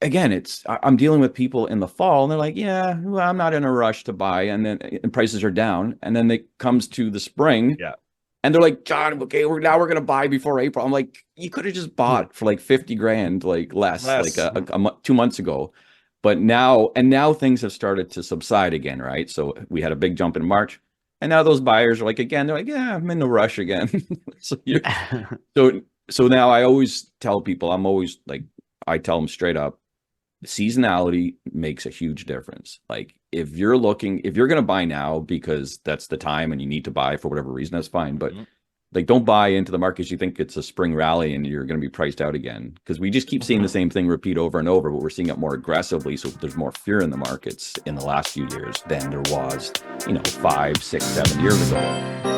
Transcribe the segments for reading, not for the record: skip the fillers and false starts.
again, I'm dealing with people in the fall and they're like, yeah, well, I'm not in a rush to buy. And prices are down. And then it comes to the spring Yeah. and they're like, John, okay, we're going to buy before April. I'm like, you could have just bought for like 50 grand, like less, like Less. 2 months ago. But now things have started to subside again, right? So we had a big jump in March. And now those buyers are like, again, they're like, yeah, I'm in the rush again. So you so now I always tell people, I tell them straight up, seasonality makes a huge difference. Like if you're going to buy now because that's the time and you need to buy for whatever reason, that's fine. But like, don't buy into the markets you think it's a spring rally and you're going to be priced out again, because we just keep seeing the same thing repeat over and over, but we're seeing it more aggressively. So there's more fear in the markets in the last few years than there was, 5, 6, 7 years ago.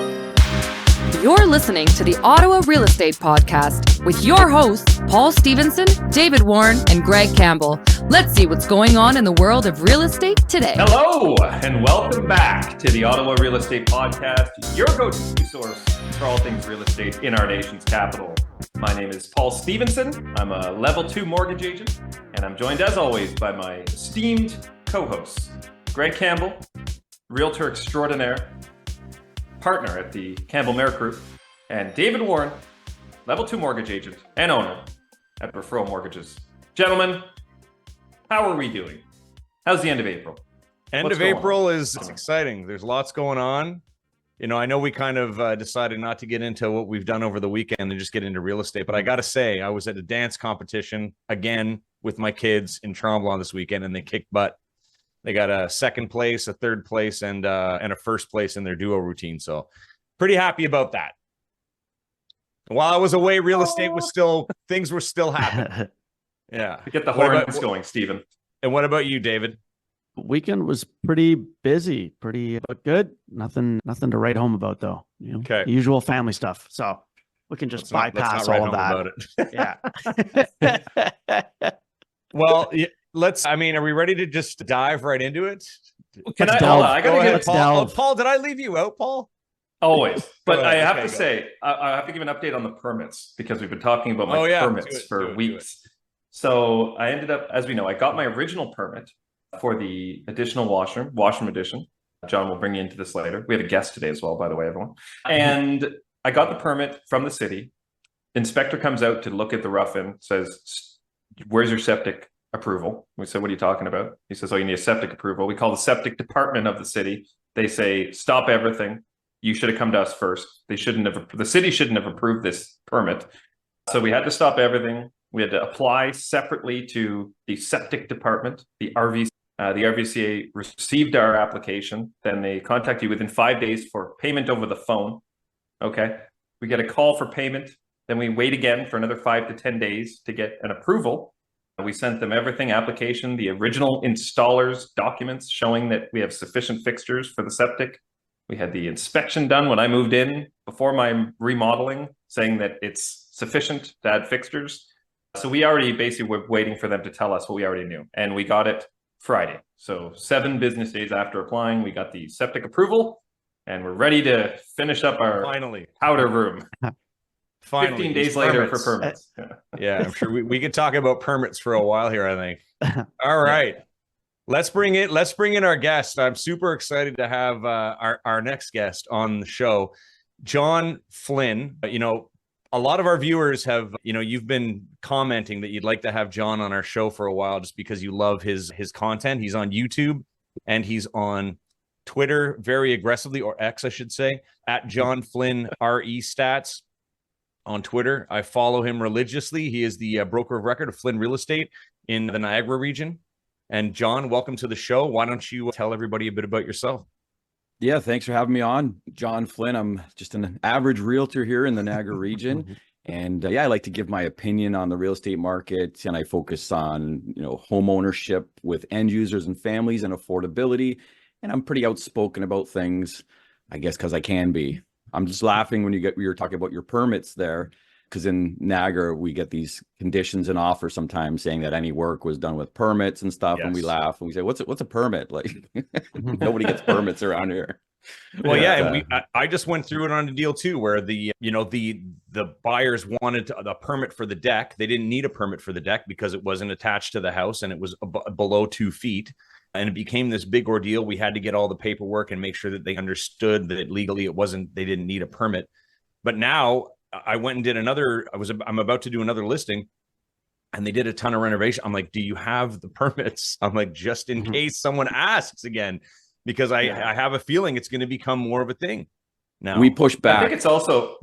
You're listening to the Ottawa Real Estate Podcast with your hosts, Paul Stevenson, David Warren, and Greg Campbell. Let's see what's going on in the world of real estate today. Hello, and welcome back to the Ottawa Real Estate Podcast, your go-to source for all things real estate in our nation's capital. My name is Paul Stevenson. I'm a level 2 mortgage agent, and I'm joined as always by my esteemed co-hosts, Greg Campbell, realtor extraordinaire, partner at the Campbell Merrick Group, and David Warren, level 2 mortgage agent and owner at Referral Mortgages. Gentlemen, how are we doing? How's the end of April? End of April is exciting. There's lots going on. I know we kind of decided not to get into what we've done over the weekend and just get into real estate, but I got to say, I was at a dance competition again with my kids in Tremblant this weekend, and they kicked butt. They got a second place, a third place, and a first place in their duo routine. So pretty happy about that. While I was away, real estate was things were still happening. Yeah. Get the horns going, Stephen. And what about you, David? Weekend was pretty busy, but good. Nothing to write home about though. Okay. Usual family stuff. So we can just bypass all of that. Yeah. Well, are we ready to just dive right into it? I gotta get Paul. Paul, did I leave you out, Paul? Always. But I have to say, I have to give an update on the permits, because we've been talking about my permits for weeks. So I ended up, as we know, I got my original permit for the additional washroom addition. John will bring you into this later. We have a guest today as well, by the way, everyone. And I got the permit from the city. Inspector comes out to look at the rough-in, says, "Where's your septic approval?" We said, "What are you talking about?" He says, "Oh, you need a septic approval." We call the septic department of the city. They say, "Stop everything. You should have come to us first. The city shouldn't have approved this permit." So we had to stop everything. We had to apply separately to the septic department, the RVC. The RVCA received our application. Then they contact you within 5 days for payment over the phone. Okay. We get a call for payment. Then we wait again for another 5 to 10 days to get an approval. We sent them everything, application, the original installer's documents showing that we have sufficient fixtures for the septic. We had the inspection done when I moved in before my remodeling, saying that it's sufficient to add fixtures. So we already basically were waiting for them to tell us what we already knew. And we got it Friday. So 7 business days after applying, we got the septic approval, and we're ready to finish up our powder room. Finally, 15 days later for permits. Yeah, I'm sure we could talk about permits for a while here, I think. All right. Yeah. Let's bring in our guest. I'm super excited to have our next guest on the show, John Flynn. A lot of our viewers have, you've been commenting that you'd like to have John on our show for a while just because you love his content. He's on YouTube and he's on Twitter very aggressively, or X, I should say, at John Flynn RE Stats on Twitter. I follow him religiously. He is the broker of record of Flynn Real Estate in the Niagara region. And John, welcome to the show. Why don't you tell everybody a bit about yourself? Yeah, thanks for having me on. John Flynn. I'm just an average realtor here in the Niagara region. And I like to give my opinion on the real estate market. And I focus on, home ownership with end users and families and affordability. And I'm pretty outspoken about things, I guess, because I can be. I'm just laughing when we were talking about your permits there, because in Niagara, we get these conditions and offers sometimes saying that any work was done with permits and stuff. Yes. And we laugh and we say, what's a permit? Like, nobody gets permits around here. Well, yeah, and I just went through it on a deal too, where the buyers wanted a permit for the deck. They didn't need a permit for the deck because it wasn't attached to the house and it was below 2 feet. And it became this big ordeal. We had to get all the paperwork and make sure that they understood that legally they didn't need a permit. But now I went and did I'm about to do another listing, and they did a ton of renovation. I'm like, do you have the permits? I'm like, just in case someone asks again, because I have a feeling it's going to become more of a thing. Now we push back. I think it's also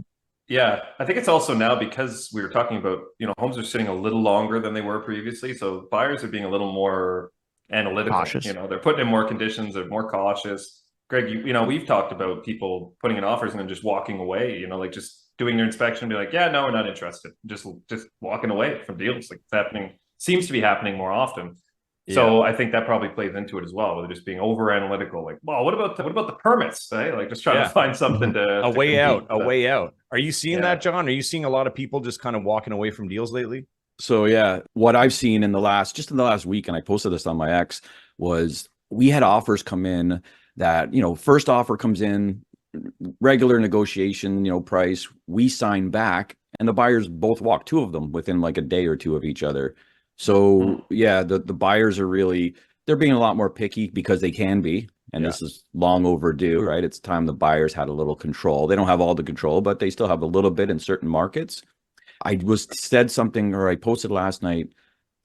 now, because we were talking about, homes are sitting a little longer than they were previously. So buyers are being a little more analytical. Cautious. They're putting in more conditions, they're more cautious. Greg, we've talked about people putting in offers and then just walking away, like just doing their inspection and be like, yeah, no, we're not interested. Just walking away from deals. Like, it's seems to be happening more often. Yeah. So I think that probably plays into it as well. They're just being over analytical. Like, well, what about the permits? Right? Like, just trying to find something a way out. Are you seeing that, John? Are you seeing a lot of people just kind of walking away from deals lately? So yeah, what I've seen in the last week, and I posted this on my X, was we had offers come in that, first offer comes in, regular negotiation, price, we sign back, and the buyers both walk, two of them within like a day or two of each other. So yeah, the buyers are they're being a lot more picky because they can be, and this is long overdue, right? It's time the buyers had a little control. They don't have all the control, but they still have a little bit in certain markets. I posted last night,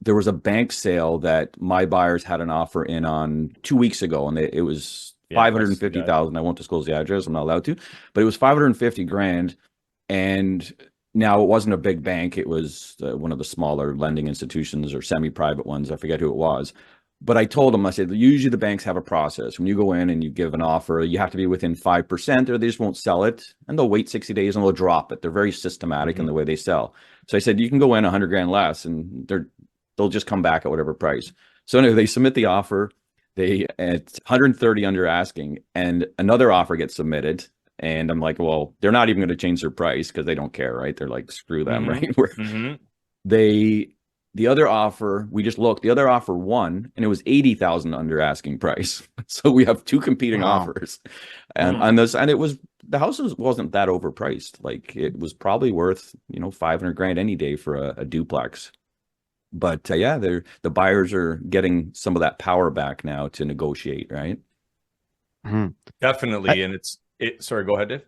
there was a bank sale that my buyers had an offer in on 2 weeks ago, and it was $550,000. I won't disclose the address, I'm not allowed to, but it was $550,000. And now it wasn't a big bank. It was one of the smaller lending institutions or semi-private ones. I forget who it was. But I told them, I said, usually the banks have a process. When you go in and you give an offer, you have to be within 5%, or they just won't sell it. And they'll wait 60 days and they'll drop it. They're very systematic in the way they sell. So I said, you can go in $100,000 less and they'll just come back at whatever price. So anyway, they submit the offer. They at 130 under asking, and another offer gets submitted. And I'm like, well, they're not even going to change their price because they don't care, right? They're like, screw them, right? The other offer, we just looked, the other offer won, and it was 80,000 under asking price. So we have two competing offers, and on this, and the house wasn't that overpriced. Like, it was probably worth, $500,000 any day for a duplex. But the buyers are getting some of that power back now to negotiate, right? Definitely. And sorry, go ahead, Dave.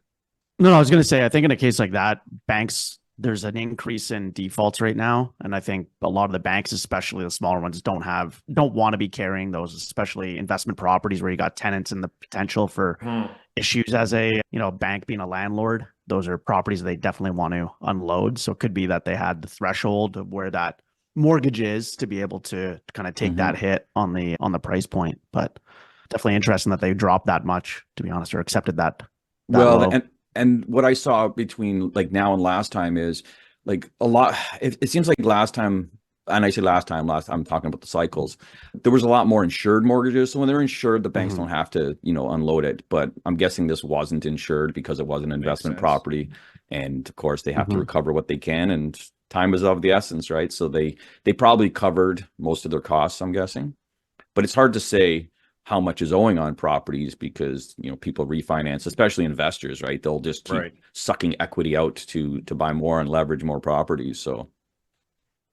No, I was going to say, I think in a case like that, banks, there's an increase in defaults right now. And I think a lot of the banks, especially the smaller ones, don't want to be carrying those, especially investment properties where you got tenants and the potential for issues as a, bank being a landlord. Those are properties they definitely want to unload. So it could be that they had the threshold of where that mortgage is to be able to kind of take that hit on the price point. But definitely interesting that they dropped that much, to be honest, or accepted that low. And what I saw between like now and last time is like a lot. It seems like last time, and I say last time, I'm talking about the cycles. There was a lot more insured mortgages. So when they're insured, the banks don't have to, unload it. But I'm guessing this wasn't insured because it was an investment property, and of course they have to recover what they can. And time is of the essence, right? So they probably covered most of their costs, I'm guessing. But it's hard to say how much is owing on properties because, people refinance, especially investors, right? They'll just keep sucking equity out to buy more and leverage more properties. So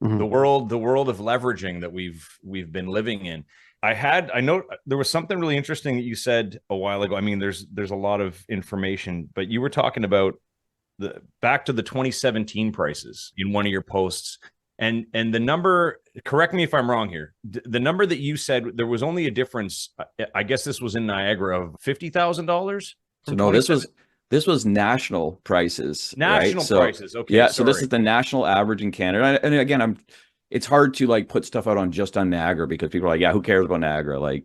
the world of leveraging that we've been living in. I know there was something really interesting that you said a while ago. I mean, there's a lot of information, but you were talking about back to the 2017 prices in one of your posts. And the number, correct me if I'm wrong here, the number that you said, there was only a difference, I guess this was in Niagara, of $50,000? So no, this was national prices. National prices, okay. Yeah, so this is the national average in Canada. And again, it's hard to like put stuff out on Niagara because people are like, yeah, who cares about Niagara? Like,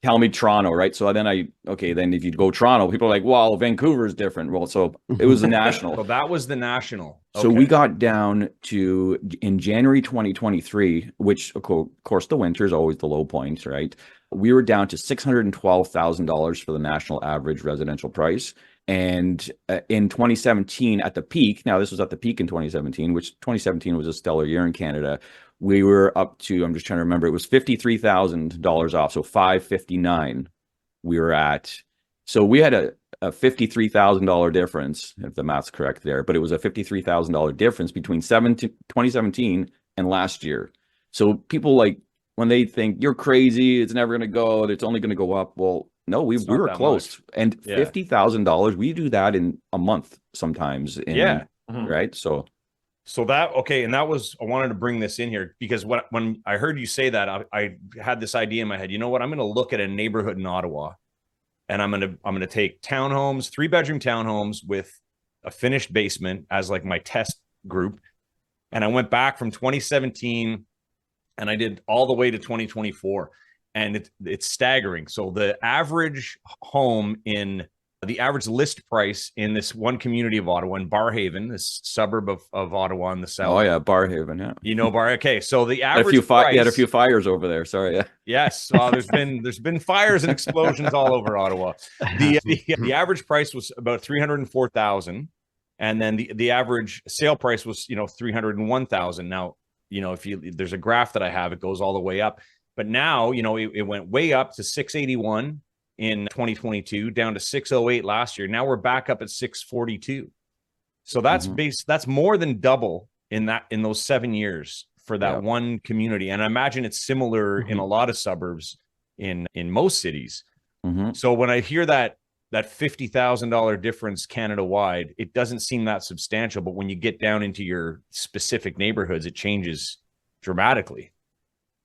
tell me Toronto, right? So then then if you go Toronto, people are like, well, Vancouver is different. Well, so it was the national. Well, that was the national. Okay. So we got down to, in January 2023, which of course the winter is always the low point, right? We were down to $612,000 for the national average residential price. And in 2017, at the peak, now this was at the peak in 2017, which 2017 was a stellar year in Canada. We were up to, I'm just trying to remember, it was $53,000 off. So $559 we were at. So we had a $53,000 difference, if the math's correct there, but it was a $53,000 difference between 2017 and last year. So people like, when they think you're crazy, it's never going to go, it's only going to go up. Well, no, we were close. Much. And $50,000, we do that in a month sometimes. Right. So that, okay. And that was, I wanted to bring this in here because when I heard you say that, I had this idea in my head, you know what, I'm going to look at a neighborhood in Ottawa and I'm going to take townhomes, 3-bedroom townhomes with a finished basement as like my test group. And I went back from 2017 and I did all the way to 2024, and it's staggering. So the average home the average list price in this one community of Ottawa, in Barhaven, this suburb of Ottawa in the south. Oh yeah, Barhaven, yeah. You know Okay, so the average price, you had a few fires over there. Sorry, yeah. Yes, there's been fires and explosions all over Ottawa. The average price was about $304,000, and then the average sale price was $301,000. Now, there's a graph that I have, it goes all the way up, but now it went way up to 681 in 2022, down to 608 last year. Now we're back up at 642. So that's that's more than double in those 7 years for that one community. And I imagine it's similar in a lot of suburbs in most cities. So when I hear that $50,000 difference Canada-wide, it doesn't seem that substantial, but when you get down into your specific neighborhoods, it changes dramatically.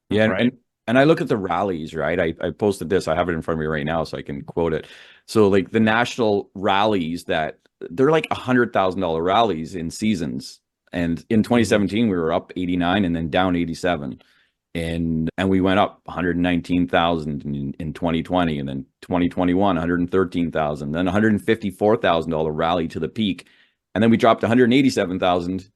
Yeah, right? And I look at the rallies, right? I posted this, I have it in front of me right now so I can quote it. So like the national rallies, they're like $100,000 rallies in seasons. And in 2017, we were up 89 and then down 87. And we went up 119,000 in 2020, and then 2021, 113,000, then $154,000 rally to the peak. And then we dropped 187,000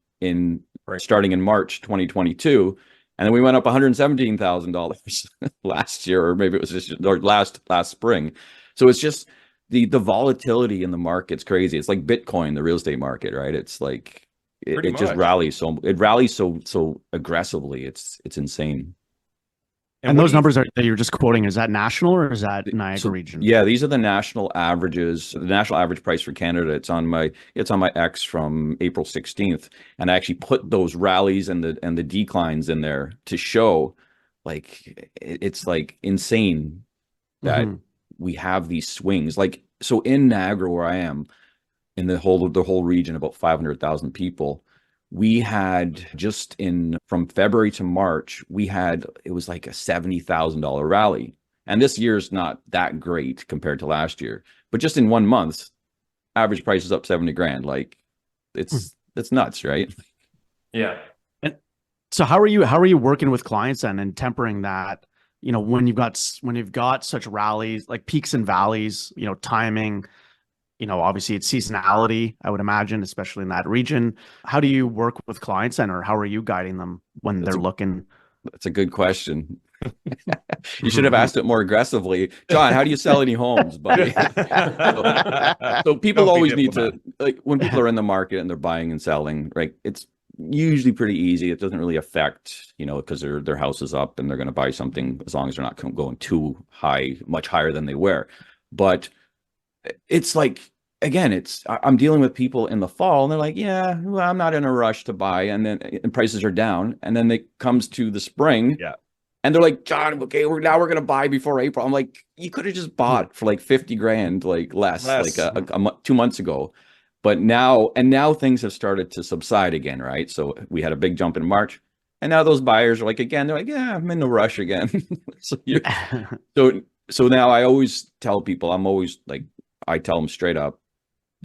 starting in March 2022. And then we went up $117,000 last year, or maybe it was just last spring. So it's just the volatility in the market's crazy. It's like Bitcoin, the real estate market, right? It's like it just rallies so aggressively. It's insane. And those numbers that you're just quoting, is that national or is that Niagara region? Yeah, these are the national averages. The national average price for Canada. It's on my X from April 16th, and I actually put those rallies and the declines in there to show, like, it's like insane that we have these swings. Like, so in Niagara, where I am, in the whole region, about 500,000 people. We had from February to March, it was like a $70,000 rally. And this year's not that great compared to last year, but just in 1 month, average price is up 70 grand. Like it's nuts, right? Yeah. And so how are you working with clients and tempering that, when you've got such rallies, like peaks and valleys, timing, obviously it's seasonality, I would imagine, especially in that region. How do you work with clients or how are you guiding them when they're looking? That's a good question. You should have asked it more aggressively. John, how do you sell any homes, buddy? So people always need to, like, when people are in the market and they're buying and selling, right? It's usually pretty easy. It doesn't really affect, because their house is up and they're going to buy something as long as they're not going too high, much higher than they were. But it's like, again, I'm dealing with people in the fall and they're like, yeah, well, I'm not in a rush to buy. And prices are down. And then it comes to the spring. Yeah. And they're like, John, okay, we're going to buy before April. I'm like, you could have just bought for like 50 grand, like less. Like 2 months ago. But now things have started to subside again, right? So we had a big jump in March. And now those buyers are like, again, they're like, yeah, I'm in no rush again. So now I always tell people, I tell them straight up,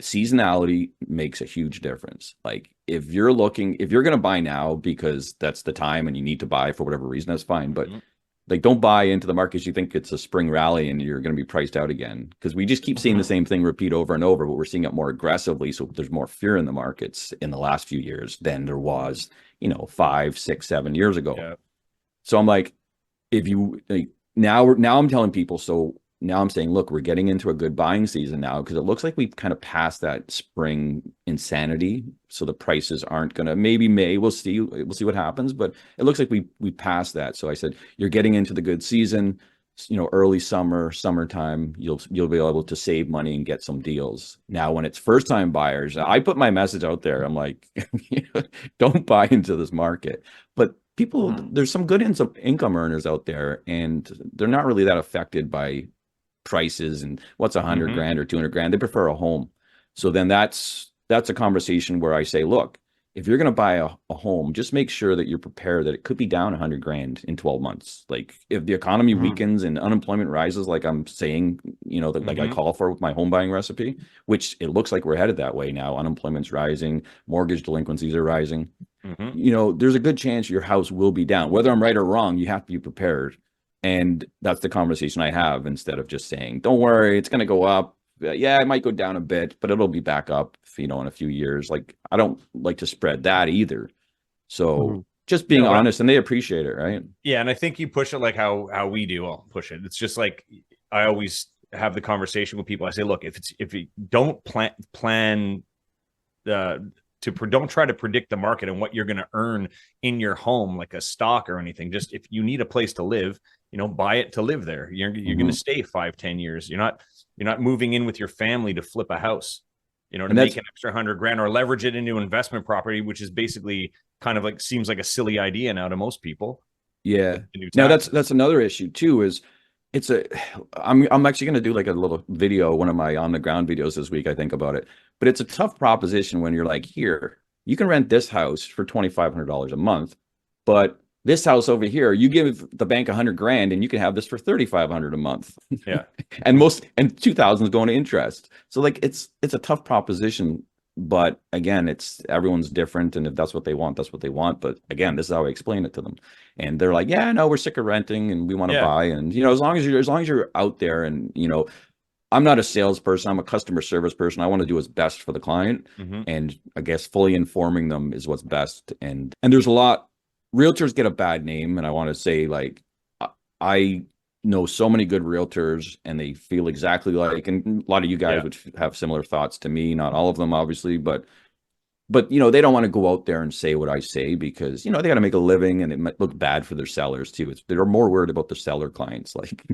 seasonality makes a huge difference. Like if you're going to buy now because that's the time and you need to buy for whatever reason, that's fine. But like, don't buy into the markets you think it's a spring rally and you're going to be priced out again, because we just keep seeing the same thing repeat over and over, but we're seeing it more aggressively. So there's more fear in the markets in the last few years than there was, 5, 6, 7 years ago. Yeah. So I'm like, now I'm telling people, so now I'm saying, look, we're getting into a good buying season now, because it looks like we've kind of passed that spring insanity. So the prices aren't going to, maybe May, we'll see what happens, but it looks like we passed that. So I said, you're getting into the good season. early summertime, you'll be able to save money and get some deals. Now, when it's first time buyers, I put my message out there. I'm like, don't buy into this market. But people, there's some good income earners out there, and they're not really that affected by prices and what's 100 grand or 200 grand. They prefer a home. So then that's a conversation where I say, look, if you're going to buy a home, just make sure that you're prepared that it could be down 100 grand in 12 months. Like if the economy weakens and unemployment rises, like I'm saying, like I call for with my home buying recipe, which it looks like we're headed that way now. Unemployment's rising, mortgage delinquencies are rising. There's a good chance your house will be down. Whether I'm right or wrong, you have to be prepared. And that's the conversation I have, instead of just saying, don't worry, it's going to go up. Yeah, it might go down a bit, but it'll be back up, in a few years. Like, I don't like to spread that either. So just being honest, and they appreciate it, right? Yeah, and I think you push it like how we do. I'll push it. It's just like I always have the conversation with people. I say, look, if you don't don't try to predict the market and what you're going to earn in your home, like a stock or anything. Just if you need a place to live, buy it to live there. You're going to stay 5-10 years. You're not moving in with your family to flip a house, to make an extra 100 grand or leverage it into investment property, which is basically kind of like, seems like a silly idea now to most people. Yeah. Now that's another issue too, is I'm actually going to do like a little video, one of my on the ground videos this week, I think, about it. But it's a tough proposition when you're like, here, you can rent this house for $2,500 a month, but this house over here, you give the bank 100 grand and you can have this for 3,500 a month. Yeah. and 2,000 is going to interest. So like, it's a tough proposition, but again, everyone's different. And if that's what they want, that's what they want. But again, this is how I explain it to them. And they're like, yeah, no, we're sick of renting and we want to buy. And, as long as you're out there and, I'm not a salesperson. I'm a customer service person. I want to do what's best for the client. And I guess fully informing them is what's best. And there's realtors get a bad name. And I want to say, like, I know so many good realtors and they feel exactly like, and a lot of you guys would have similar thoughts to me, not all of them, obviously, but they don't want to go out there and say what I say because, they got to make a living and it might look bad for their sellers too. They're more worried about the seller clients. Like,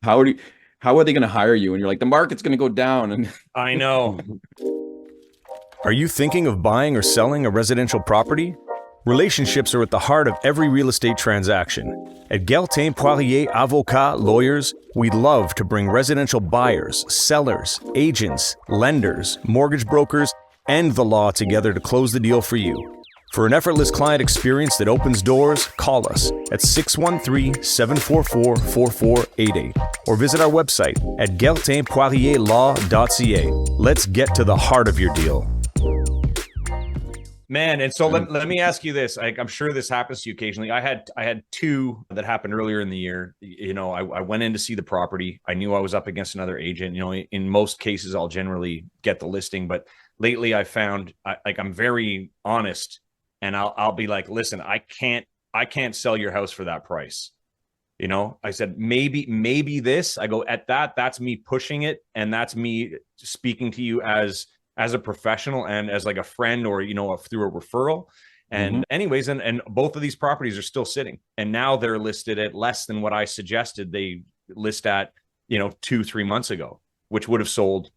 how are they going to hire you? And you're like, the market's going to go down. And I know. Are you thinking of buying or selling a residential property? Relationships are at the heart of every real estate transaction. At Geltin Poirier Avocat Lawyers, we love to bring residential buyers, sellers, agents, lenders, mortgage brokers, and the law together to close the deal for you. For an effortless client experience that opens doors, call us at 613-744-4488 or visit our website at geltinpoirierlaw.ca. Let's get to the heart of your deal. Man, and so let me ask you this. I'm sure this happens to you occasionally. I had two that happened earlier in the year. I went in to see the property. I knew I was up against another agent. In most cases, I'll generally get the listing, but lately I found I'm very honest. And I'll be like, listen, I can't sell your house for that price. I said, maybe this. I go, that's me pushing it. And that's me speaking to you as a professional and as like a friend or, through a referral. And anyways, and both of these properties are still sitting. And now they're listed at less than what I suggested they list at, 2-3 months ago, which would have sold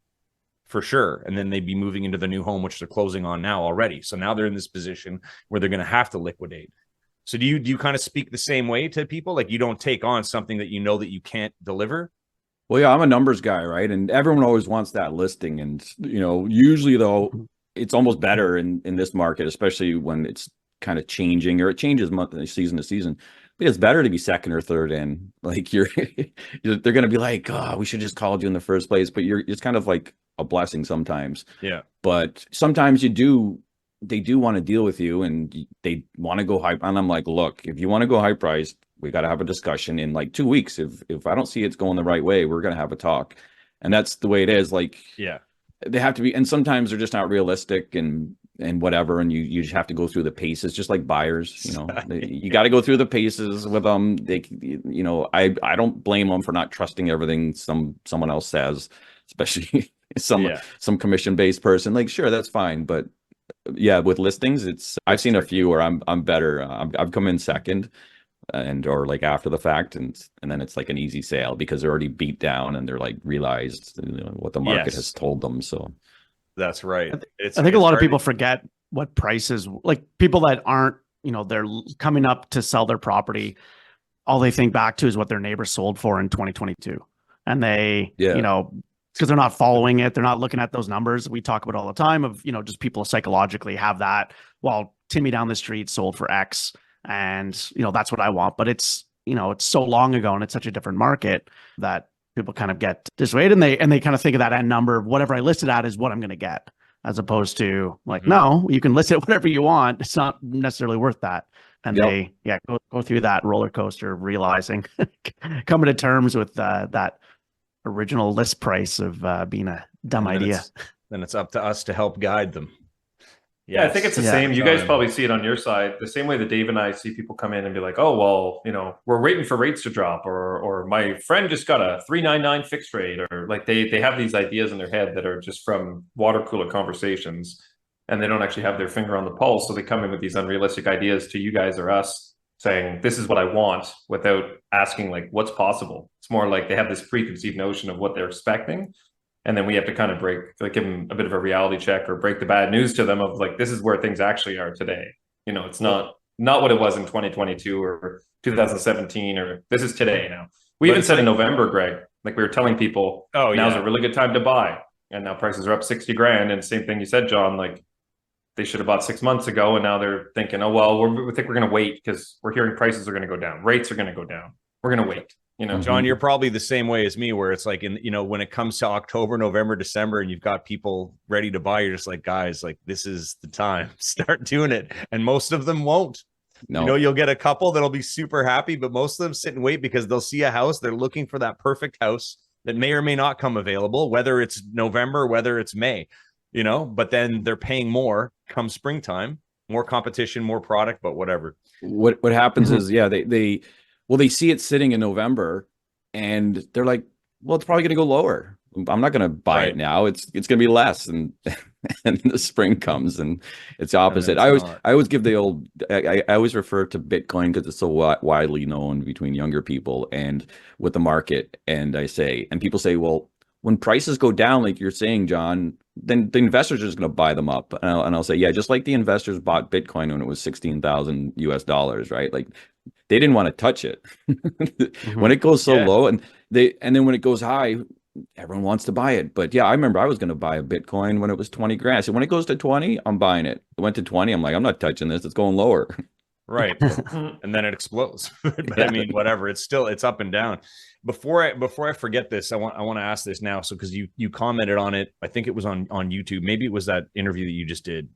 for sure. And then they'd be moving into the new home, which they're closing on now already. So now they're in this position where they're going to have to liquidate. So do you kind of speak the same way to people? Like you don't take on something that that you can't deliver? Well, yeah, I'm a numbers guy, right? And everyone always wants that listing. And, usually though, it's almost better in this market, especially when it's kind of changing, or it changes season to season. But it's better to be second or third in. Like they're going to be like, oh, we should just called you in the first place. But it's kind of like a blessing sometimes. Yeah. But sometimes they do want to deal with you and they want to go high. And I'm like, look, if you want to go high priced, we got to have a discussion in like 2 weeks. If I don't see it's going the right way, we're going to have a talk. And that's the way it is. Like, yeah, they have to be. And sometimes they're just not realistic and whatever. And you just have to go through the paces, just like buyers, you got to go through the paces with them. I don't blame them for not trusting everything someone else says, especially some commission-based person. Like, sure, that's fine. But yeah, with listings, I've seen a few where I'm better. I've come in second. and or like after the fact, and then it's like an easy sale because they're already beat down and they're like realized what the market has told them. So that's right. I think a lot of people forget what prices, like people that aren't, they're coming up to sell their property. All they think back to is what their neighbor sold for in 2022. And they, because they're not following it. They're not looking at those numbers. We talk about all the time of, just people psychologically have that. Well, Timmy down the street sold for X and, that's what I want. But it's, it's so long ago and it's such a different market that people kind of get dissuaded and they kind of think of that end number, whatever I listed at is what I'm going to get, as opposed to like, no, you can list it whatever you want. It's not necessarily worth that. And they go through that roller coaster of realizing, coming to terms with that original list price of being a dumb idea. Then it's up to us to help guide them. Yeah, I think it's the same. You guys probably see it on your side the same way that Dave and I see people come in and be like, oh, well, we're waiting for rates to drop, or my friend just got a 3.99 fixed rate, or like they have these ideas in their head that are just from water cooler conversations and they don't actually have their finger on the pulse. So they come in with these unrealistic ideas to you guys or us saying, this is what I want, without asking like, what's possible. It's more like they have this preconceived notion of what they're expecting. And then we have to kind of give them a bit of a reality check or break the bad news to them of like, this is where things actually are today. It's not what it was in 2022 or 2017, or this is today now. We even said in November, Greg, like we were telling people, now's a really good time to buy. And now prices are up 60 grand. And same thing you said, John, like they should have bought 6 months ago. And now they're thinking, oh, well, we think we're going to wait because we're hearing prices are going to go down. Rates are going to go down. We're going to wait. John, you're probably the same way as me, where it's like when it comes to October, November, December, and you've got people ready to buy, you're just like, guys, like this is the time, start doing it. And most of them won't. No. You'll get a couple that'll be super happy, but most of them sit and wait because they'll see a house. They're looking for that perfect house that may or may not come available, whether it's November, whether it's May, but then they're paying more come springtime, more competition, more product, but whatever. What happens is, they see it sitting in November and they're like, well, it's probably going to go lower. I'm not going to buy it now. It's going to be less. And the spring comes and it's opposite. I always give the old, I always refer to Bitcoin because it's so widely known between younger people and with the market. And people say, well, when prices go down, like you're saying, John, then the investors are just going to buy them up. And I'll say, yeah, just like the investors bought Bitcoin when it was $16,000 US, right? Like they didn't want to touch it when it goes so low, and then when it goes high, everyone wants to buy it. But I remember I was going to buy a Bitcoin when it was 20 grand. So when it goes to 20, I'm buying it. It went to 20. I'm like, I'm not touching this. It's going lower. Right. And then it explodes. But I mean, whatever. It's up and down. Before I forget this, I want to ask this now. So because you commented on it, I think it was on YouTube. Maybe it was that interview that you just did.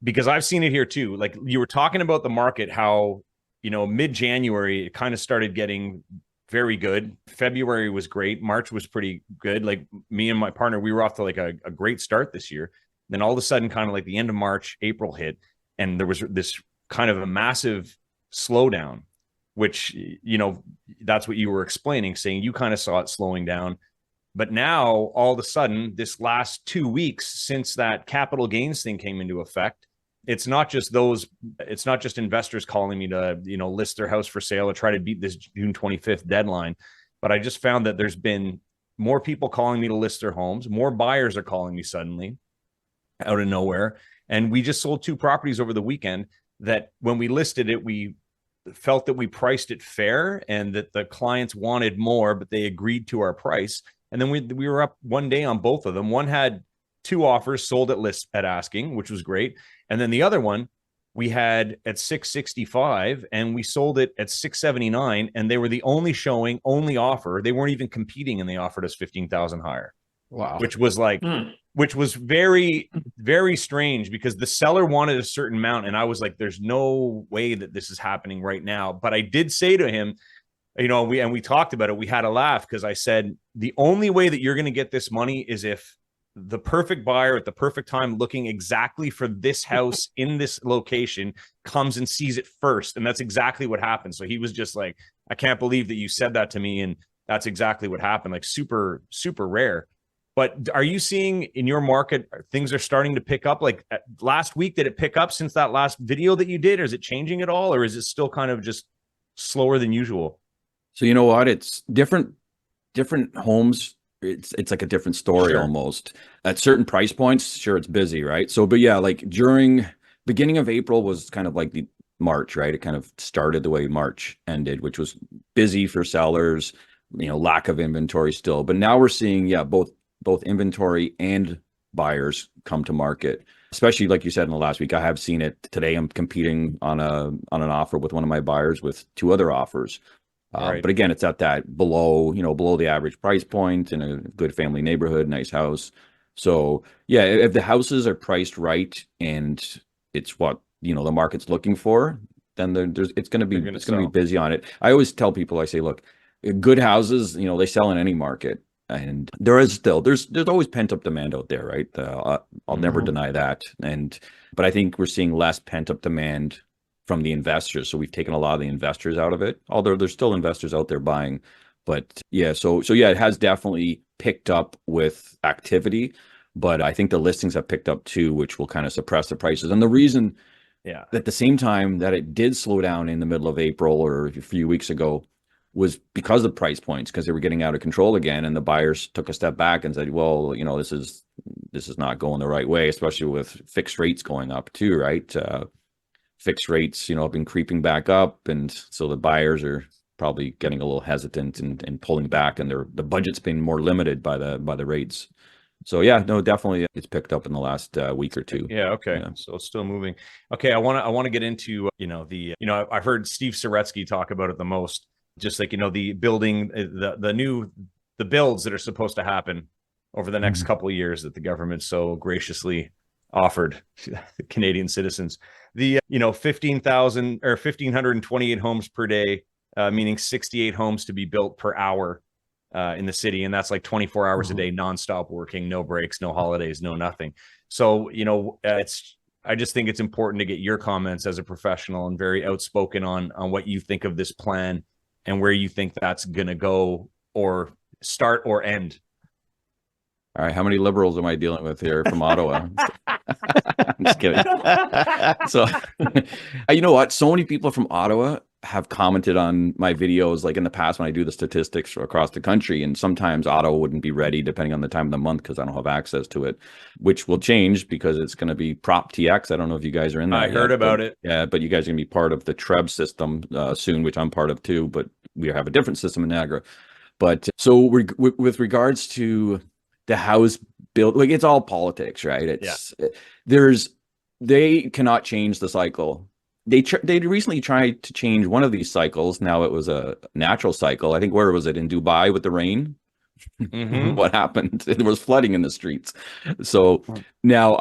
Because I've seen it here too. Like you were talking about the market, how mid-January it kind of started getting very good. February was great. March was pretty good. Like me and my partner, we were off to like a great start this year. Then all of a sudden, kind of like the end of March, April hit, and there was this kind of a massive slowdown, which, that's what you were explaining, saying you kind of saw it slowing down. But now all of a sudden, this last 2 weeks since that capital gains thing came into effect, it's not just investors calling me to, list their house for sale or try to beat this June 25th deadline. But I just found that there's been more people calling me to list their homes. More buyers are calling me suddenly out of nowhere. And we just sold 2 properties over the weekend that when we listed it, we felt that we priced it fair and that the clients wanted more, but they agreed to our price. And then we were up one day on both of them. One had 2 offers sold at asking, which was great. And then the other one we had at 665 and we sold it at 679, and they were the only showing, only offer. They weren't even competing, and they offered us 15,000 higher. Wow. Which was like, which was very, very strange because the seller wanted a certain amount. And I was like, there's no way that this is happening right now. But I did say to him, we talked about it. We had a laugh because I said, the only way that you're going to get this money is if the perfect buyer at the perfect time looking exactly for this house in this location comes and sees it first. And that's exactly what happened. So he was just like, I can't believe that you said that to me. And that's exactly what happened. Like super, super rare. But are you seeing in your market, things are starting to pick up? Like last week, did it pick up since that last video that you did? Or is it changing at all? Or is it still kind of just slower than usual? So you know what? It's different homes. It's like a different story almost. At certain price points, sure, it's busy, right? So, but yeah, like during beginning of April was kind of like the March, right? It kind of started the way March ended, which was busy for sellers, lack of inventory still. But now we're seeing, both inventory and buyers come to market. Especially like you said in the last week, I have seen it today. I'm competing on an offer with one of my buyers with two other offers. Right. But again, it's at that below the average price point in a good family neighborhood, nice house. So yeah, if the houses are priced right and it's what the market's looking for, then it's going to be busy on it. I always tell people, I say, look, good houses, they sell in any market, and there's always pent up demand out there, right? I'll never deny that, but I think we're seeing less pent up demand from the investors. So we've taken a lot of the investors out of it, although there's still investors out there buying. But yeah, so yeah, it has definitely picked up with activity, but I think the listings have picked up too, which will kind of suppress the prices. And the reason, at the same time that it did slow down in the middle of April or a few weeks ago, was because of price points, because they were getting out of control again, and the buyers took a step back and said, well, this is not going the right way, especially with fixed rates going up too, right? Fixed rates, have been creeping back up, and so the buyers are probably getting a little hesitant and pulling back, and the budget's been more limited by the rates. So yeah, no, definitely it's picked up in the last week or two. Yeah, okay. Yeah. So it's still moving. Okay, I want to get into I've heard Steve Saretsky talk about it the most, just like the building the builds that are supposed to happen over the next couple of years that the government so graciously offered Canadian citizens. The 15,000 or 1,528 homes per day, meaning 68 homes to be built per hour in the city, and that's like 24 hours a day, nonstop working, no breaks, no holidays, no nothing. So I just think it's important to get your comments as a professional and very outspoken on what you think of this plan and where you think that's going to go or start or end. All right, how many liberals am I dealing with here from Ottawa? I'm just kidding. So, you know what? So many people from Ottawa have commented on my videos, like in the past when I do the statistics across the country, and sometimes Ottawa wouldn't be ready depending on the time of the month because I don't have access to it, which will change because it's going to be Prop TX. I don't know if you guys are in that. I heard about it. Yeah, but you guys are going to be part of the TREB system soon, which I'm part of too, but we have a different system in Niagara. But so with regards to the house build, like it's all politics, right? They cannot change the cycle. They recently tried to change one of these cycles. Now it was a natural cycle. I think, where was it, in Dubai with the rain? What happened? There was flooding in the streets. So now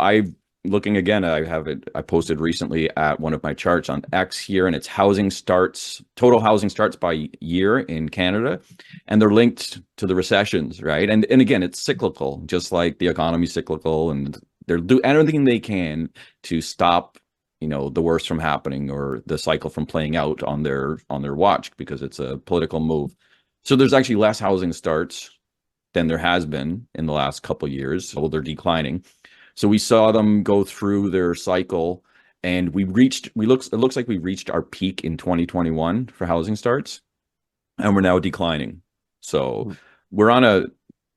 looking again, I posted recently at one of my charts on X here, and it's total housing starts by year in Canada, and they're linked to the recessions, right? And again, it's cyclical, just like the economy's cyclical, and they're doing everything they can to stop the worst from happening or the cycle from playing out on their watch, because it's a political move. So there's actually less housing starts than there has been in the last couple of years. So they're declining. So we saw them go through their cycle, and it looks like we reached our peak in 2021 for housing starts, and we're now declining. So we're on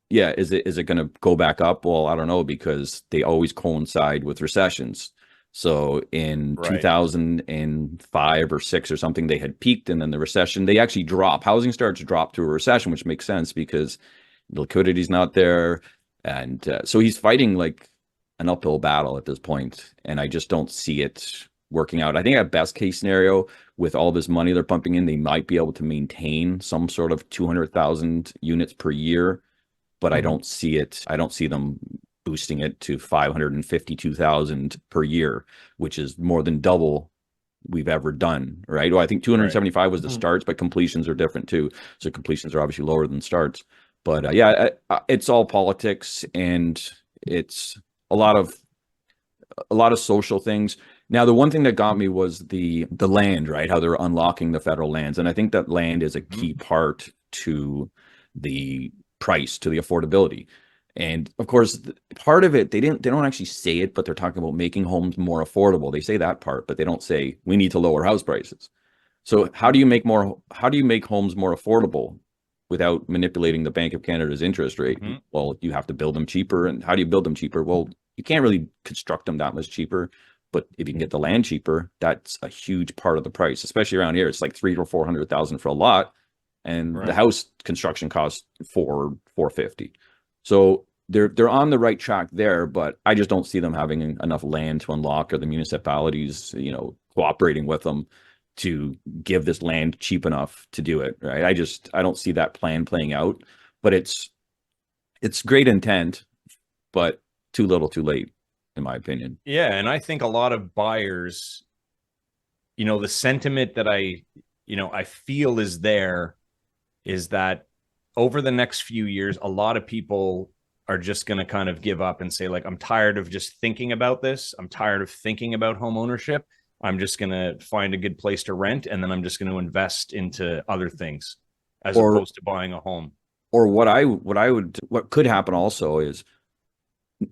is it going to go back up? Well, I don't know, because they always coincide with recessions. So in 2005 or 6 or something, they had peaked, and then the recession, they actually drop. Housing starts drop through a recession, which makes sense because the liquidity's not there. And so he's fighting like an uphill battle at this point, and I just don't see it working out. I think at best case scenario, with all this money they're pumping in, they might be able to maintain some sort of 200,000 units per year, but I don't see it. I don't see them boosting it to 552,000 per year, which is more than double we've ever done, right? Well, I think 275 was the starts, but completions are different too. So completions are obviously lower than starts. But it's all politics, and it's a lot of social things. Now, the one thing that got me was the land, right? How they're unlocking the federal lands. And I think that land is a key part to the price, to the affordability. And of course, part of it, they don't actually say it, but they're talking about making homes more affordable. They say that part, but they don't say we need to lower house prices. So how do you make homes more affordable without manipulating the Bank of Canada's interest rate? Mhm. Well, you have to build them cheaper. And how do you build them cheaper? Well, you can't really construct them that much cheaper. But if you can get the land cheaper, that's a huge part of the price, especially around here. It's like 300,000 or 400,000 for a lot, and the Right. house construction costs $450. So they're on the right track there, but I just don't see them having enough land to unlock, or the municipalities, cooperating with them to give this land cheap enough to do it. Right? I don't see that plan playing out. But it's great intent, but too little, too late, in my opinion. Yeah, and I think a lot of buyers, the sentiment that I feel is that over the next few years, a lot of people are just going to kind of give up and say, like, I'm tired of just thinking about this. I'm tired of thinking about home ownership. I'm just going to find a good place to rent, and then I'm just going to invest into other things as opposed to buying a home. Or what could happen also is,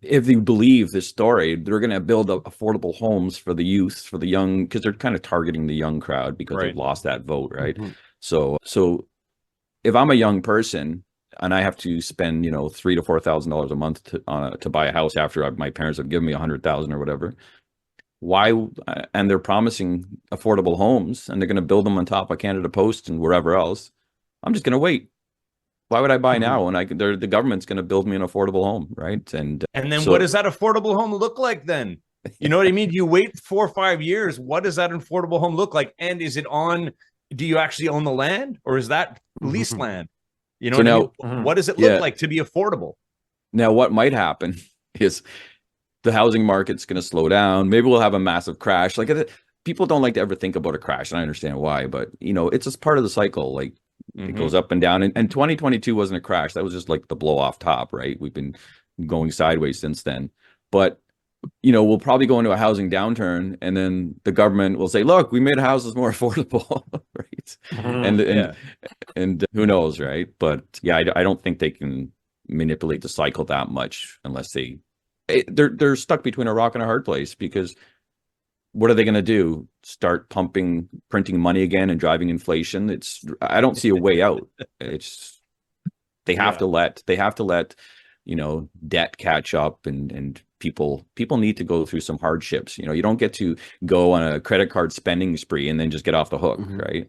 if you believe this story, they're going to build affordable homes for the youth, for the young, because they're kind of targeting the young crowd because they've lost that vote, right? Mm-hmm. So if I'm a young person and I have to spend, $3,000 to $4,000 a month to buy a house after my parents have given me $100,000 or whatever, why? And they're promising affordable homes, and they're going to build them on top of Canada Post and wherever else. I'm just going to wait. Why would I buy now when the government's going to build me an affordable home, right? And then what does that affordable home look like then? You know what I mean? You wait 4 or 5 years. What does that affordable home look like? And is it do you actually own the land, or is that lease land? You know, so what I mean? What does it look like to be affordable? Now, what might happen is the housing market's going to slow down. Maybe we'll have a massive crash. Like, people don't like to ever think about a crash, and I understand why, but it's just part of the cycle. Like, it goes up and down, and 2022 wasn't a crash. That was just like the blow off top, right? We've been going sideways since then. But we'll probably go into a housing downturn, and then the government will say, look, we made houses more affordable, right? And who knows, right? But yeah, I don't think they can manipulate the cycle that much unless they're stuck between a rock and a hard place, because what are they going to do? Start printing money again and driving inflation? I don't see a way out. They have to let debt catch up, and people need to go through some hardships. You don't get to go on a credit card spending spree and then just get off the hook, right?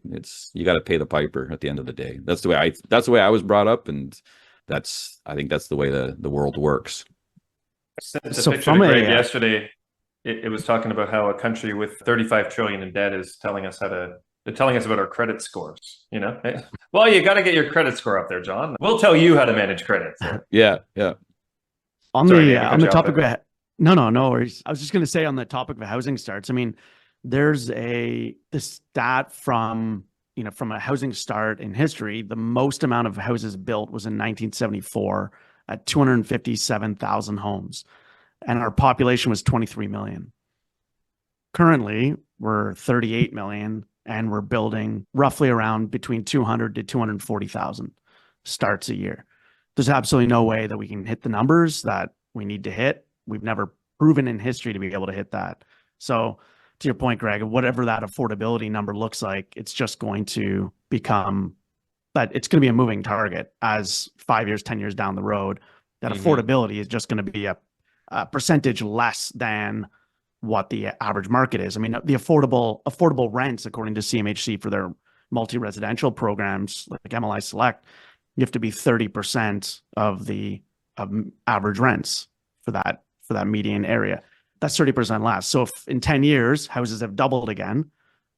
You got to pay the piper at the end of the day. That's the way I was brought up, and I think that's the way the world works. I sent a picture to Greg yesterday. It was talking about how a country with 35 trillion in debt is telling us they're telling us about our credit scores. Well, you got to get your credit score up there, John. We'll tell you how to manage credit. Yeah. On the topic of no worries. I was just going to say, on the topic of housing starts, I mean, there's this stat from a housing start in history. The most amount of houses built was in 1974 at 257,000 homes. And our population was 23 million. Currently, we're 38 million, and we're building roughly around between 200 to 240,000 starts a year. There's absolutely no way that we can hit the numbers that we need to hit. We've never proven in history to be able to hit that. So, to your point, Greg, whatever that affordability number looks like, it's just going to become, but it's going to be a moving target as 5 years, 10 years down the road. That affordability is just going to be a percentage less than what the average market is. I mean, the affordable rents, according to CMHC, for their multi-residential programs like MLI Select, you have to be 30% of the average rents for that median area. That's 30% less. So if in 10 years houses have doubled again,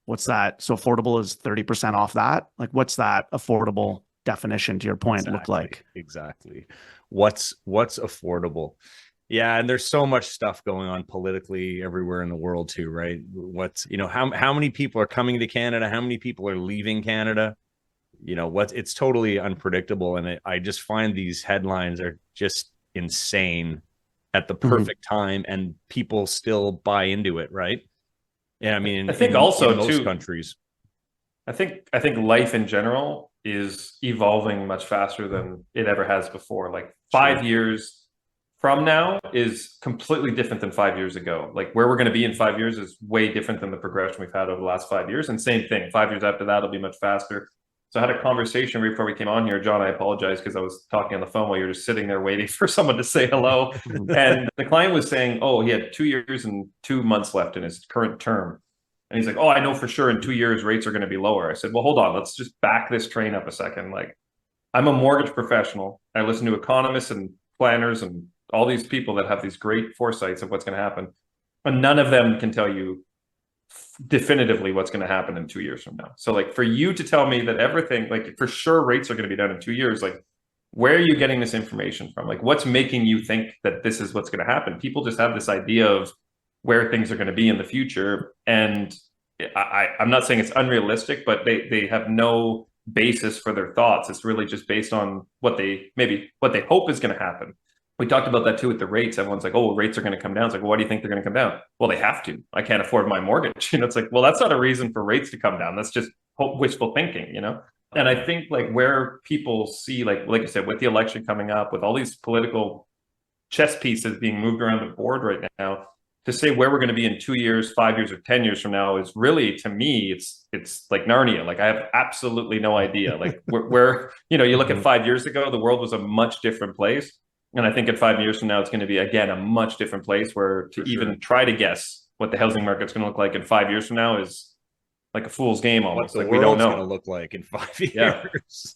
what's that? So affordable is 30% off that. Like, what's that affordable definition, to your point, look like? Exactly. What's affordable? Yeah, and there's so much stuff going on politically everywhere in the world too, right? How many people are coming to Canada? How many people are leaving Canada? It's totally unpredictable, and I just find these headlines are just insane at the perfect time, and people still buy into it, right? Yeah, I mean, I think also in most too, countries. I think life in general is evolving much faster than it ever has before. Like 5 years, from now is completely different than 5 years ago. Like where we're going to be in 5 years is way different than the progression we've had over the last 5 years. And same thing, 5 years after that, it'll be much faster. So I had a conversation right before we came on here. John, I apologize because I was talking on the phone while you were just sitting there waiting for someone to say hello. And the client was saying, oh, he had 2 years and 2 months left in his current term. And he's like, oh, I know for sure in 2 years rates are going to be lower. I said, well, hold on, let's just back this train up a second. Like, I'm a mortgage professional. I listen to economists and planners and all these people that have these great foresights of what's going to happen. And none of them can tell you definitively what's going to happen in 2 years from now. So like for you to tell me that everything, like for sure rates are going to be down in 2 years, like where are you getting this information from? Like what's making you think that this is what's going to happen? People just have this idea of where things are going to be in the future. And I'm not saying it's unrealistic, but they have no basis for their thoughts. It's really just based on what they hope is going to happen. We talked about that too with the rates. Everyone's like, oh, rates are going to come down. It's like, well, why do you think they're going to come down? Well, they have to. I can't afford my mortgage. It's like, well, that's not a reason for rates to come down. That's just wishful thinking, And I think like where people see, like I said, with the election coming up, with all these political chess pieces being moved around the board right now, to say where we're going to be in 2 years, 5 years, or 10 years from now is really, to me, it's like Narnia. Like I have absolutely no idea. Like where you look at 5 years ago, the world was a much different place. And I think in 5 years from now, it's going to be, again, a much different place where to even try to guess what the housing market's going to look like in 5 years from now is like a fool's game almost. What like the we don't world's know. going to look like in 5 years.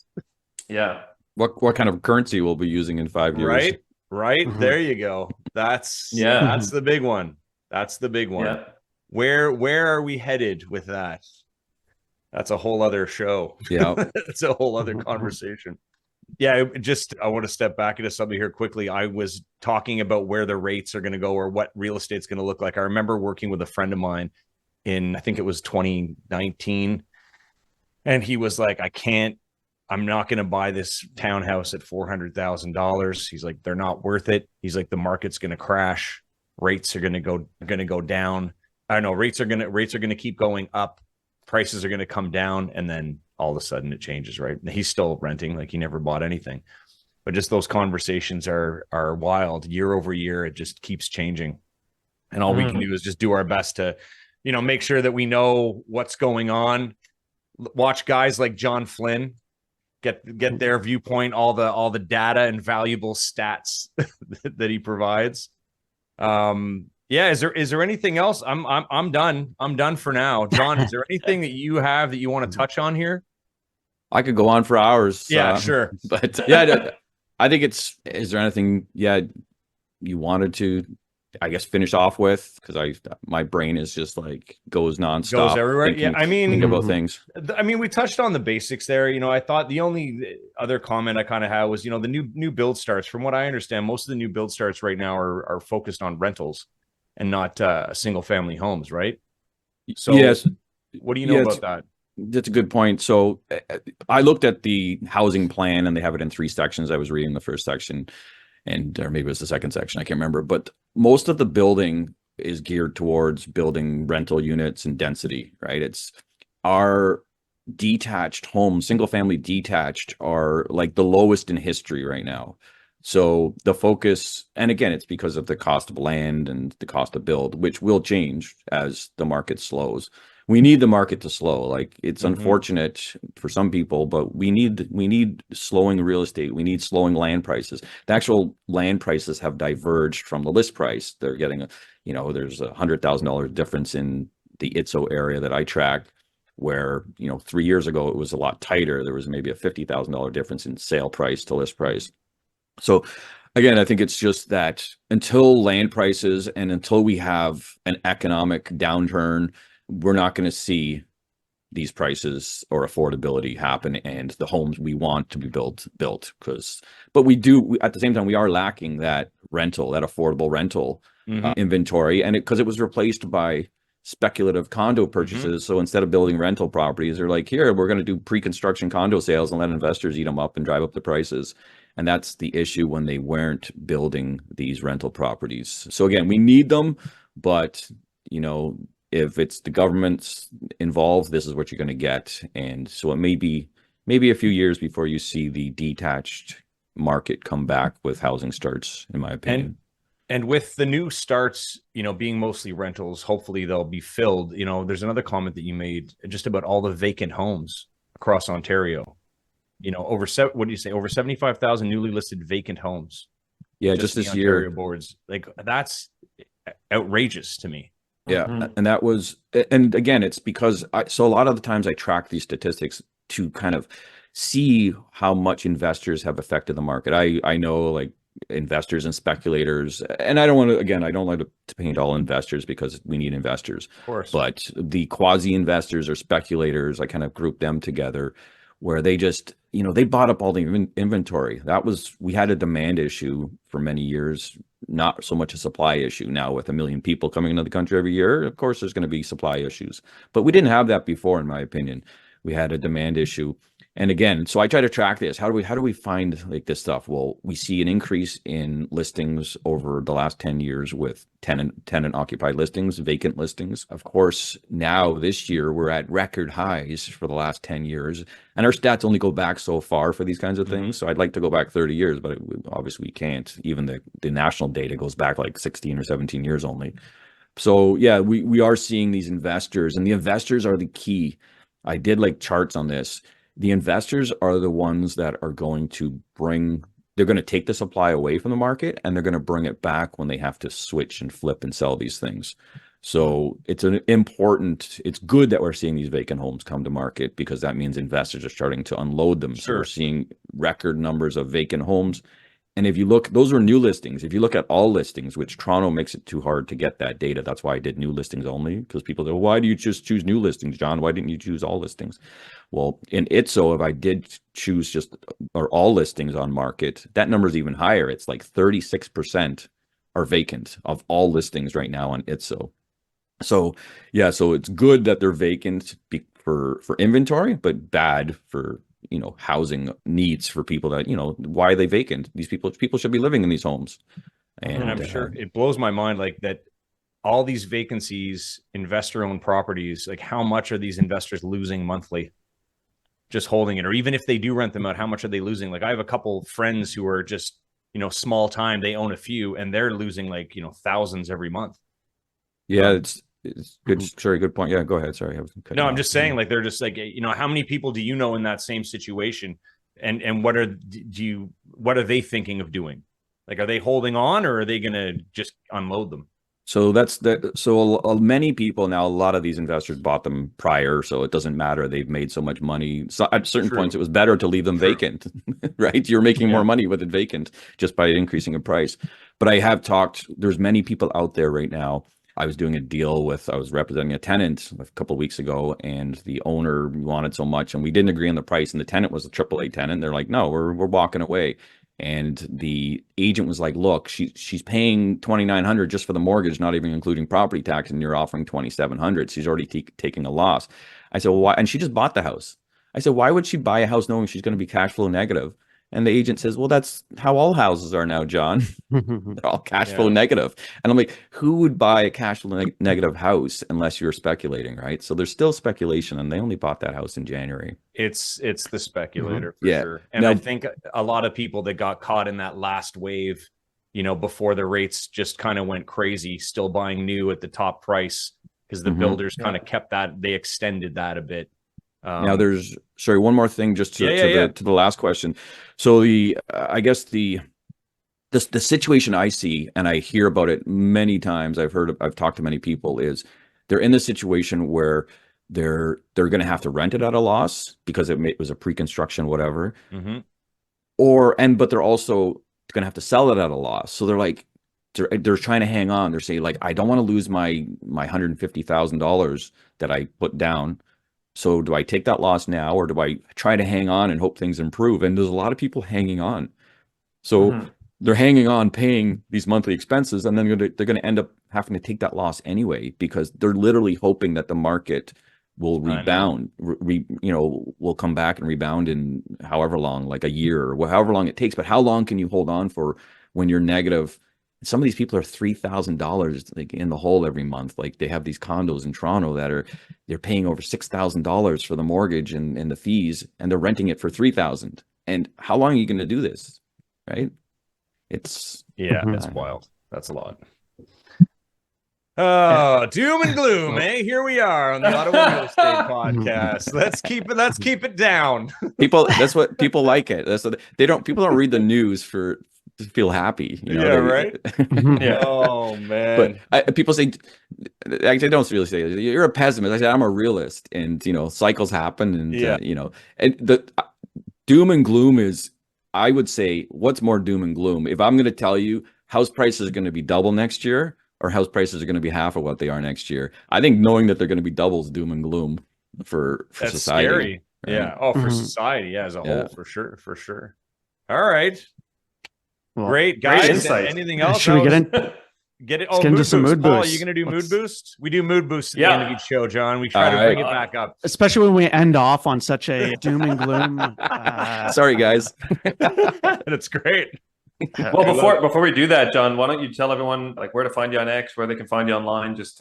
Yeah. What kind of currency we'll be using in 5 years? Right. There you go. That's the big one. That's the big one. Yeah. Where are we headed with that? That's a whole other show. Yeah. That's a whole other conversation. Yeah, I want to step back into something here quickly. I was talking about where the rates are going to go or what real estate's going to look like. I remember working with a friend of mine in, I think it was 2019. And he was like, I'm not going to buy this townhouse at $400,000. He's like, they're not worth it. He's like, the market's going to crash. Rates are going to go down. I don't know. Rates are going to keep going up. Prices are going to come down. And then all of a sudden it changes, right? He's still renting, like he never bought anything. But just those conversations are wild. Year over year, it just keeps changing. And all we can do is just do our best to, make sure that we know what's going on. Watch guys like John Flynn get their viewpoint, all the data and valuable stats that he provides. Yeah, is there anything else? I'm done. I'm done for now. John, is there anything that you have that you want to touch on here? I could go on for hours. Yeah, sure. But yeah, I think is there anything, you wanted to, I guess, finish off with? Because my brain is just like goes nonstop. Goes everywhere. Think about things. We touched on the basics there. I thought the only other comment I kind of had was, the new build starts. From what I understand, most of the new build starts right now are focused on rentals and not single family homes, right? So yes. What do you know about that? That's a good point. So I looked at the housing plan and they have it in 3 sections. I was reading the first section or maybe it was the second section. I can't remember, but most of the building is geared towards building rental units and density, right? It's our detached homes, single family detached are like the lowest in history right now. So the focus, and again, it's because of the cost of land and the cost of build, which will change as the market slows. We need the market to slow. Like it's unfortunate for some people, but we need slowing real estate. We need slowing land prices. The actual land prices have diverged from the list price. They're getting there's $100,000 difference in the Itso area that I track, where 3 years ago it was a lot tighter. There was maybe a $50,000 difference in sale price to list price. So again, I think it's just that until land prices and until we have an economic downturn, we're not going to see these prices or affordability happen and the homes we want to be built but at the same time, we are lacking that affordable rental inventory. And because it was replaced by speculative condo purchases. So instead of building rental properties, they're like, here, we're going to do pre-construction condo sales and let investors eat them up and drive up the prices. And that's the issue when they weren't building these rental properties. So again, we need them, but if it's the government's involved, this is what you're going to get. And so it may be a few years before you see the detached market come back with housing starts, in my opinion. And with the new starts, being mostly rentals, hopefully they'll be filled. There's another comment that you made just about all the vacant homes across Ontario. Over 75,000 newly listed vacant homes. Yeah, just this Ontario year. boards. Like, that's outrageous to me. Yeah. And that was, and again, it's because so a lot of the times I track these statistics to kind of see how much investors have affected the market. I know, like, investors and speculators, and I don't want to, again, I don't like to paint all investors because we need investors, of course, but the quasi investors or speculators, I kind of group them together, where they just, they bought up all the inventory. We had a demand issue for many years, not so much a supply issue. Now, with 1 million people coming into the country every year, of course, there's going to be supply issues, but we didn't have that before, in my opinion. We had a demand issue. And again, so I try to track this. How do we find like this stuff? Well, we see an increase in listings over the last 10 years with tenant occupied listings, vacant listings. Of course, now this year we're at record highs for the last 10 years. And our stats only go back so far for these kinds of things. So I'd like to go back 30 years, but obviously we can't. Even the national data goes back like 16 or 17 years only. So yeah, we are seeing these investors, and the investors are the key. I did like charts on this. The investors are the ones that are going to they're going to take the supply away from the market, and they're going to bring it back when they have to switch and flip and sell these things. So it's good that we're seeing these vacant homes come to market, because that means investors are starting to unload them. Sure. So we're seeing record numbers of vacant homes. And if you look, those are new listings. If you look at all listings, which Toronto makes it too hard to get that data. That's why I did new listings only, because people go, why do you just choose new listings, John? Why didn't you choose all listings? Well, in ITSO, if I did choose all listings on market, that number is even higher. It's like 36% are vacant of all listings right now on ITSO. So yeah, so it's good that they're vacant for inventory, but bad for housing needs for people that, why are they vacant? These people should be living in these homes. And I'm sure it blows my mind, like, that all these vacancies, investor-owned properties, like, how much are these investors losing monthly just holding it? Or even if they do rent them out, how much are they losing? Like, I have a couple friends who are just, small time, they own a few, and they're losing like, thousands every month. Yeah, it's good. Sorry, good point. Yeah, go ahead. Sorry. No, I'm just saying, like, they're just like, how many people do you know in that same situation? And what are they thinking of doing? Like, are they holding on, or are they going to just unload them? So many people now, a lot of these investors bought them prior, so it doesn't matter. They've made so much money. So at certain points, it was better to leave them vacant, right? You're making more money with it vacant just by increasing in price. But there's many people out there right now. I was doing a deal I was representing a tenant a couple of weeks ago, and the owner wanted so much, and we didn't agree on the price. And the tenant was a AAA tenant. They're like, no, we're walking away. And the agent was like, look, she's paying $2,900 just for the mortgage, not even including property tax, and you're offering $2,700. She's already taking a loss. I said, well, why? And she just bought the house. I said, why would she buy a house knowing she's going to be cash flow negative? And the agent says, well, that's how all houses are now, John. They're all cash flow negative. And I'm like, who would buy a cash flow negative house unless you're speculating, right? So there's still speculation, and they only bought that house in January. It's the speculator for sure. And I think a lot of people that got caught in that last wave, before the rates just kind of went crazy, still buying new at the top price, because the builders kind of kept that, they extended that a bit. Now one more thing, just to the last question. So I guess the situation I see, and I hear about it many times, I've talked to many people, is they're in the situation where they're going to have to rent it at a loss because it was a pre-construction, whatever. But they're also going to have to sell it at a loss. So they're like, they're trying to hang on. They're saying, like, I don't want to lose my $150,000 that I put down. So do I take that loss now, or do I try to hang on and hope things improve? And there's a lot of people hanging on. So they're hanging on, paying these monthly expenses, and then they're going to end up having to take that loss anyway, because they're literally hoping that the market will rebound, will come back and rebound in however long, like a year or however long it takes. But how long can you hold on for when you're negative? Some of these people are $3,000 like in the hole every month. Like, they have these condos in Toronto that they're paying over $6,000 for the mortgage and the fees, and they're renting it for $3,000. And how long are you going to do this? right? It's it's wild. That's a lot. Oh, doom and gloom, eh? Here we are on the Ottawa Real Estate Podcast. Let's keep it down. That's what people like it. That's what people don't read the news to feel happy. Right? Yeah. Oh man. But people say, actually, I don't really say you're a pessimist. I said I'm a realist, and cycles happen, and and the doom and gloom is, I would say, what's more doom and gloom? If I'm going to tell you house prices are going to be double next year, or house prices are going to be half of what they are next year, I think knowing that they're going to be double is doom and gloom for That's society. Scary. Right? Yeah. Oh, for society, as a whole, for sure. All right. Well, great, guys. Great insight. Anything else? Should we get in? Get it. Let's get into some mood Paul, boosts. are you going to do mood boost? We do mood boosts at the end of each show, John. We try to bring it back up, especially when we end off on such a doom and gloom. Sorry, guys. It's great. Well, before we do that, John, why don't you tell everyone where to find you on X, where they can find you online, just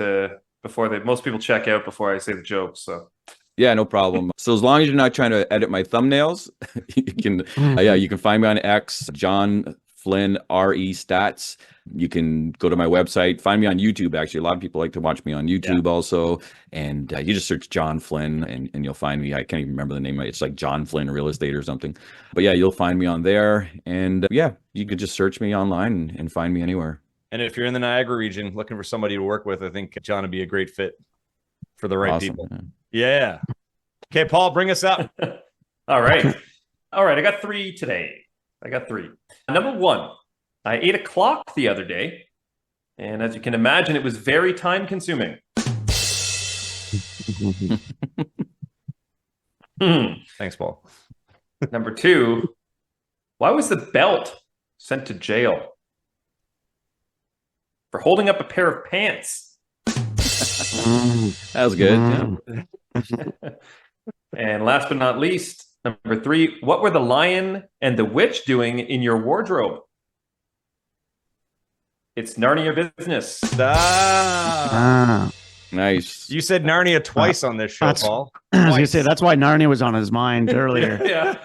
before most people check out before I say the jokes. So. Yeah, no problem. So as long as you're not trying to edit my thumbnails, you can find me on X, John Flynn RE Stats. You can go to my website, find me on YouTube. Actually, a lot of people like to watch me on YouTube also. And you just search John Flynn and you'll find me. I can't even remember the name. It's like John Flynn Real Estate or something. But yeah, you'll find me on there. And you could just search me online and find me anywhere. And if you're in the Niagara region looking for somebody to work with, I think John would be a great fit for the right people. Yeah. Okay, Paul, bring us up. All right. I got 3 today. Number 1, I ate a clock the other day, and as you can imagine, it was very time consuming. Thanks, Paul. Number 2, why was the belt sent to jail? For holding up a pair of pants. That was good. Yeah. And last but not least, number 3, what were the lion and the witch doing in your wardrobe? It's none of your business. Nice. You said Narnia twice on this show, Paul. I was going to say, that's why Narnia was on his mind earlier. Yeah.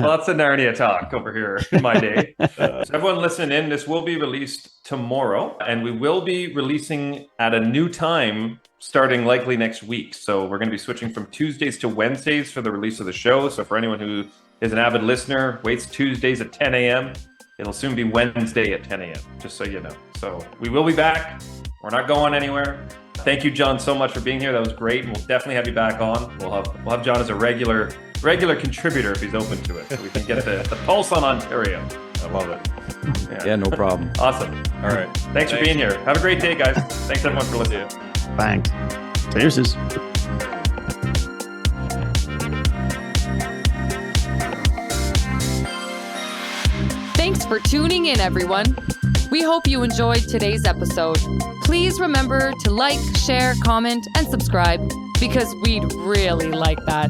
Lots of Narnia talk over here in my day. So everyone listening in, this will be released tomorrow, and we will be releasing at a new time starting likely next week. So we're going to be switching from Tuesdays to Wednesdays for the release of the show. So for anyone who is an avid listener, waits Tuesdays at 10 a.m., it'll soon be Wednesday at 10 a.m., just so you know. So we will be back. We're not going anywhere. Thank you, John, so much for being here. That was great. And we'll definitely have you back on. We'll have John as a regular contributor if he's open to it. So we can get the pulse on Ontario. I love it. Yeah, no problem. Awesome. All right. Thanks for being here. Have a great day, guys. Thanks everyone for listening. Thanks. Cheers. Thanks for tuning in, everyone. We hope you enjoyed today's episode. Please remember to like, share, comment, and subscribe because we'd really like that.